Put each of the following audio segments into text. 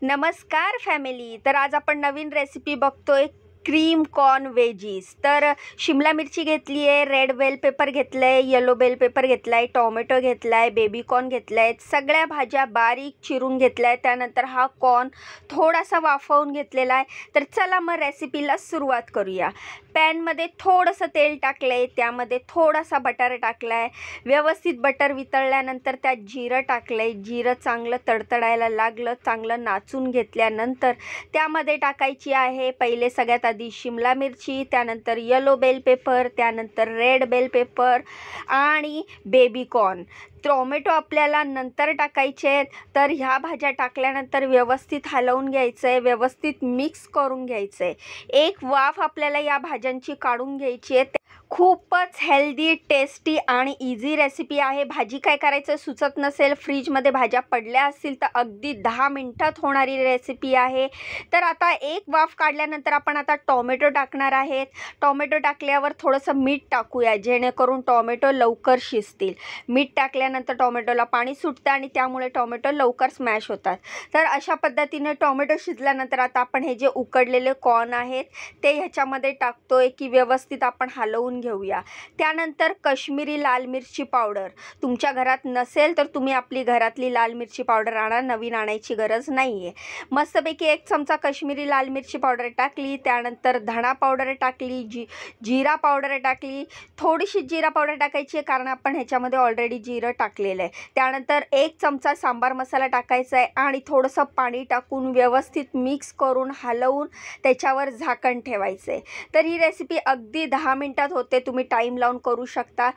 नमस्कार फॅमिली। तर आज आपण नवीन रेसिपी बघतोय, क्रीम कॉर्न वेजीज। तर शिमला मिरची घेतली आहे, रेड बेल पेपर घेतलं आहे, येलो बेल पेपर घेतला आहे, टोमॅटो घेतला आहे, बेबी कॉर्न घेतला आहे, सगळ्या भाज्या बारीक चिरून घेतल्या आहे। त्यानंतर हा कॉर्न थोडासा वाफवून घेतलेला आहे। तर चला मग रेसिपीला सुरुवात करूया। पॅनमध्ये थोडंसं तेल टाकलं आहे, त्यामध्ये थोडासा बटर टाकला आहे। व्यवस्थित बटर वितळल्यानंतर त्यात जिरं टाकलं आहे। जिरं चांगलं तडतडायला लागलं, चांगलं नाचून घेतल्यानंतर त्यामध्ये टाकायची आहे पहिले सगळ्यात आधी शिमला मिरची, त्यानंतर येलो बेल पेपर, त्यानंतर रेड बेल पेपर आणि बेबी कॉर्न। टोमॅटो आपल्याला नंतर टाकायचे आहेत। तर ह्या भाज्या टाकल्यानंतर व्यवस्थित हलवून घ्यायचं आहे, व्यवस्थित मिक्स करून घ्यायचं आहे। एक वाफ आपल्याला या भाज्यांची काढून घ्यायची आहे। खूपच हेल्दी, टेस्टी आणि इझी रेसिपी आहे। भाजी काय करायचं सुचत नसेल, फ्रीजमध्ये भाज्या पडल्या असतील तर अगदी 10 मिनिटात होणारी रेसिपी आहे। तर आता एक वाफ काढल्यानंतर आपण आता टोमॅटो टाकणार आहेत। टोमॅटो टाकल्यावर थोडंसं मीठ टाकूया, जेणेकरून टोमॅटो लवकर शिजतील। मीठ टाकल्यानंतर टोमॅटोला पाणी सुटतं आणि त्यामुळे टोमॅटो लवकर स्मॅश होतात। तर अशा पद्धतीने टोमॅटो शिजल्यानंतर आता आपण हे जे उकडलेले कॉर्न आहेत ते ह्याच्यामध्ये टाकतोय की व्यवस्थित आपण हलवून घेऊया। त्यानंतर काश्मीरी लाल मिरची पावडर, तुमच्या घरात नसेल तर तुम्ही आपली घरातली लाल मिरची पावडर आणा, नवीन आणायची गरज नाही आहे। मस्तपैकी 1 चमचा काश्मीरी लाल मिरची पावडर टाकली, त्यानंतर धणा पावडर टाकली, जिरा पावडर टाकली। थोडीशी जिरा पावडर टाकायची आहे कारण आपण ह्याच्यामध्ये ऑलरेडी जिरं टाकलेलं आहे। त्यानंतर 1 चमचा सांबार मसाला टाकायचा आहे आणि थोडंसं पाणी टाकून व्यवस्थित मिक्स करून हलवून त्याच्यावर झाकण ठेवायचं आहे। तर ही रेसिपी अगदी 10 मिनिटात होते, तुम्ही टाईम लावून करू शकता।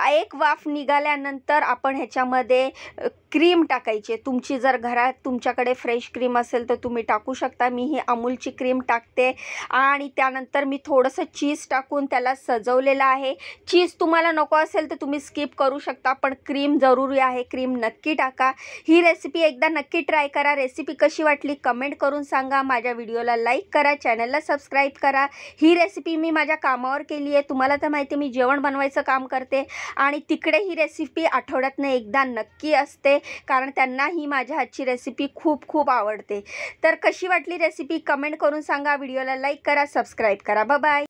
एक वाफ निघाल्यानंतर आपण ह्याच्यामध्ये क्रीम टाकायची आहे। तुमची जर घरात तुमच्याकडे फ्रेश क्रीम असेल तर तुम्ही टाकू शकता। मी ही अमूलची क्रीम टाकते आणि त्यानंतर मी थोडंसं चीज टाकून त्याला सजवलेलं आहे। चीज तुम्हाला नको असेल तर तुम्ही स्किप करू शकता, पण क्रीम जरुरी आहे, क्रीम नक्की टाका। ही रेसिपी एकदा नक्की ट्राय करा। रेसिपी कशी वाटली कमेंट करून सांगा। माझ्या व्हिडिओला लाईक करा, चॅनलला सबस्क्राईब करा। ही रेसिपी मी माझ्या कामावर केली आहे। तुम्हाला तर माहिती आहे मी जेवण बनवायचं काम करते आणि तिकडे ही रेसिपी आठवड्यातनं एकदा नक्की असते, कारण त्यांना ही माझ्या हातची रेसिपी खूप खूप आवडते। तर कशी वाटली रेसिपी कमेंट करून सांगा। व्हिडिओला लाईक करा, सबस्क्राईब करा। Bye bye.